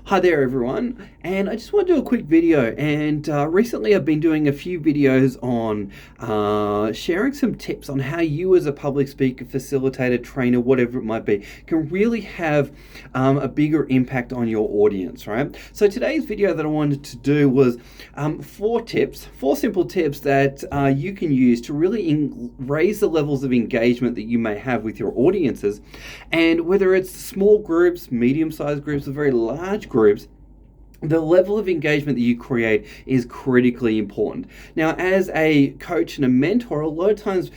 Hi there everyone, and I just want to do a quick video. And recently I've been doing a few videos on sharing some tips on how you as a public speaker, facilitator, trainer, whatever it might be, can really have a bigger impact on your audience, right? So today's video that I wanted to do was four simple tips that you can use to really raise the levels of engagement that you may have with your audiences. And whether it's small groups, medium-sized groups, or very large groups, the level of engagement that you create is critically important. Now, as a coach and a mentor, a lot of times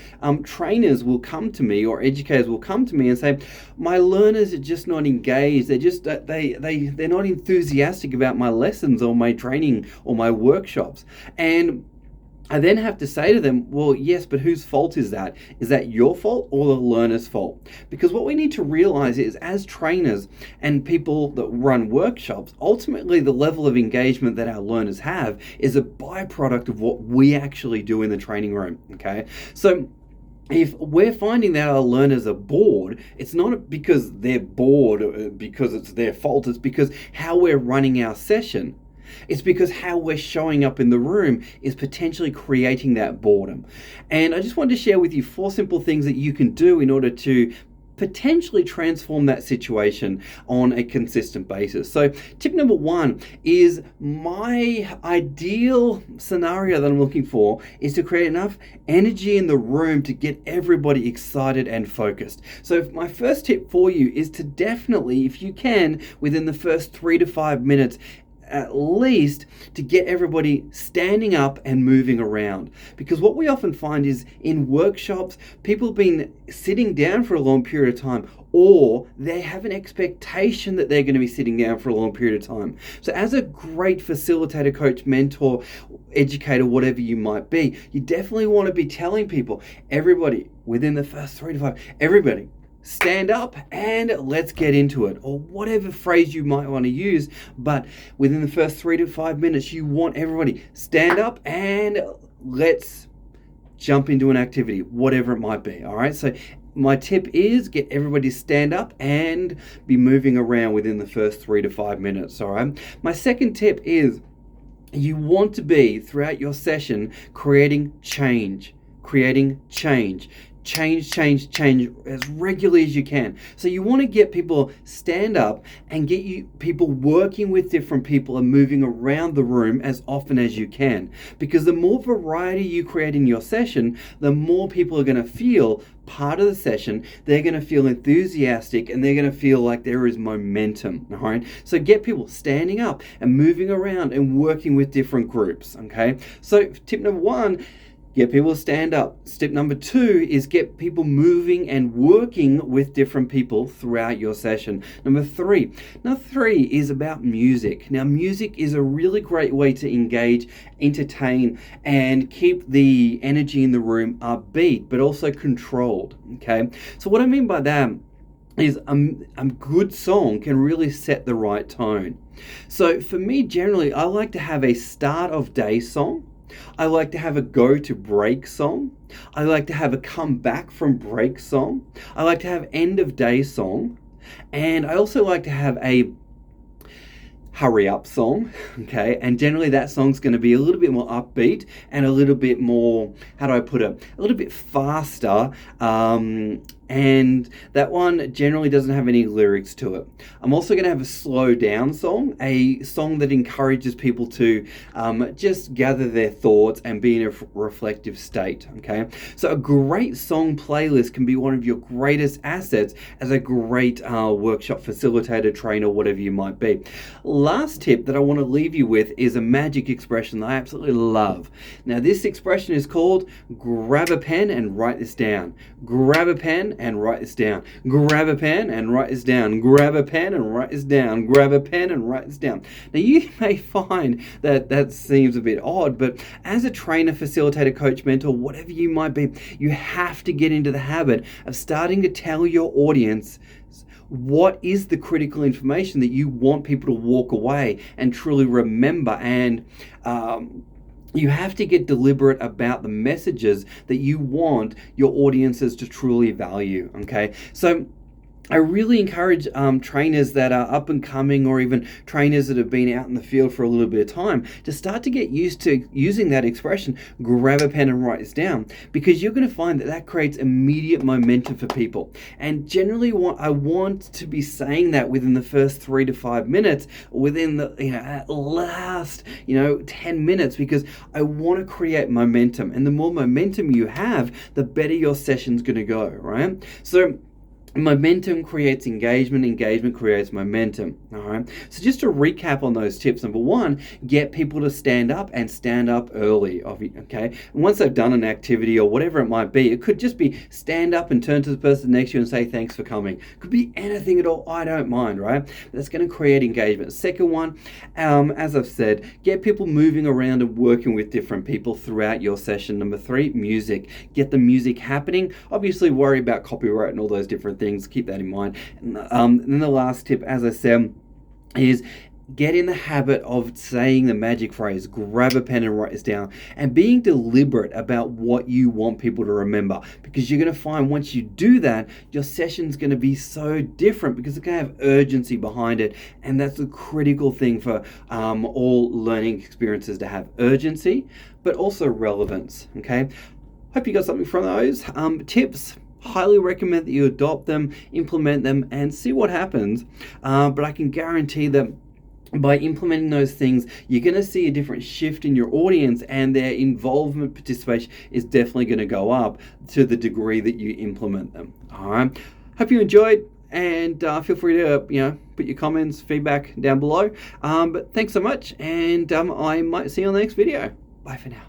trainers will come to me, or educators will come to me and say, my learners are just not engaged. They're not enthusiastic about my lessons or my training or my workshops. And I then have to say to them, well, yes, but whose fault is that? Is that your fault or the learner's fault? Because what we need to realize is, as trainers and people that run workshops, ultimately the level of engagement that our learners have is a byproduct of what we actually do in the training room, okay? So if we're finding that our learners are bored, it's not because they're bored because it's their fault. It's because how we're running our session. It's because how we're showing up in the room is potentially creating that boredom. And I just wanted to share with you four simple things that you can do in order to potentially transform that situation on a consistent basis. So tip number one is, my ideal scenario that I'm looking for is to create enough energy in the room to get everybody excited and focused. So my first tip for you is to definitely, if you can, within the first 3 to 5 minutes, at least to get everybody standing up and moving around. Because what we often find is, in workshops, people have been sitting down for a long period of time, or they have an expectation that they're going to be sitting down for a long period of time. So as a great facilitator, coach, mentor, educator, whatever you might be, you definitely want to be telling people, everybody, within the first 3 to 5, everybody, stand up and let's get into it, or whatever phrase you might want to use. But within the first 3 to 5 minutes, you want everybody stand up and let's jump into an activity, whatever it might be. All right. So my tip is, get everybody to stand up and be moving around within the first 3 to 5 minutes. All right. My second tip is, you want to be, throughout your session, creating change. Change as regularly as you can. So you want to get people stand up and get you people working with different people and moving around the room as often as you can. Because the more variety you create in your session, the more people are going to feel part of the session. They're going to feel enthusiastic and they're going to feel like there is momentum. All right. So get people standing up and moving around and working with different groups. Okay. So tip number one, get people to stand up. Step number two is get people moving and working with different people throughout your session. Number three is about music. Now, music is a really great way to engage, entertain, and keep the energy in the room upbeat, but also controlled. Okay. So what I mean by that is a good song can really set the right tone. So for me, generally, I like to have a start of day song. I like to have a go to break song. I like to have a come back from break song. I like to have end of day song. And I also like to have a hurry up song, okay? And generally that song's going to be a little bit more upbeat and a little bit more, how do I put it, a little bit faster. And that one generally doesn't have any lyrics to it. I'm also going to have a slow down song, a song that encourages people to just gather their thoughts and be in a reflective state, okay? So a great song playlist can be one of your greatest assets as a great workshop facilitator, trainer, whatever you might be. Last tip that I want to leave you with is a magic expression that I absolutely love. Now, this expression is called grab a pen and write this down. Grab a pen and write this down. Grab a pen and write this down. Grab a pen and write this down. Grab a pen and write this down. Now, you may find that seems a bit odd, but as a trainer, facilitator, coach, mentor, whatever you might be, you have to get into the habit of starting to tell your audience what is the critical information that you want people to walk away and truly remember. And you have to get deliberate about the messages that you want your audiences to truly value. Okay, so I really encourage trainers that are up and coming, or even trainers that have been out in the field for a little bit of time, to start to get used to using that expression, grab a pen and write this down, because you're going to find that that creates immediate momentum for people. And generally I want to be saying that within the first 3 to 5 minutes, within the, at last, 10 minutes, because I want to create momentum. And the more momentum you have, the better your session's going to go, right? So momentum creates engagement, engagement creates momentum. All right. So just to recap on those tips, number one, get people to stand up, and stand up early. Okay. And once they've done an activity or whatever it might be, it could just be stand up and turn to the person next to you and say thanks for coming. Could be anything at all. I don't mind, right? That's going to create engagement. Second one, as I've said, get people moving around and working with different people throughout your session. Number three, music. Get the music happening. Obviously worry about copyright and all those different things. Keep that in mind. And then the last tip, as I said, is get in the habit of saying the magic phrase. Grab a pen and write this down, and being deliberate about what you want people to remember, because you're going to find once you do that, your session's going to be so different, because it's going to have urgency behind it. And that's a critical thing for all learning experiences, to have urgency but also relevance. Okay, hope you got something from those tips. Highly recommend that you adopt them, implement them, and see what happens. But I can guarantee that by implementing those things, you're going to see a different shift in your audience, and their involvement, participation is definitely going to go up to the degree that you implement them. All right. Hope you enjoyed, and feel free to put your comments, feedback down below. But thanks so much, and I might see you on the next video. Bye for now.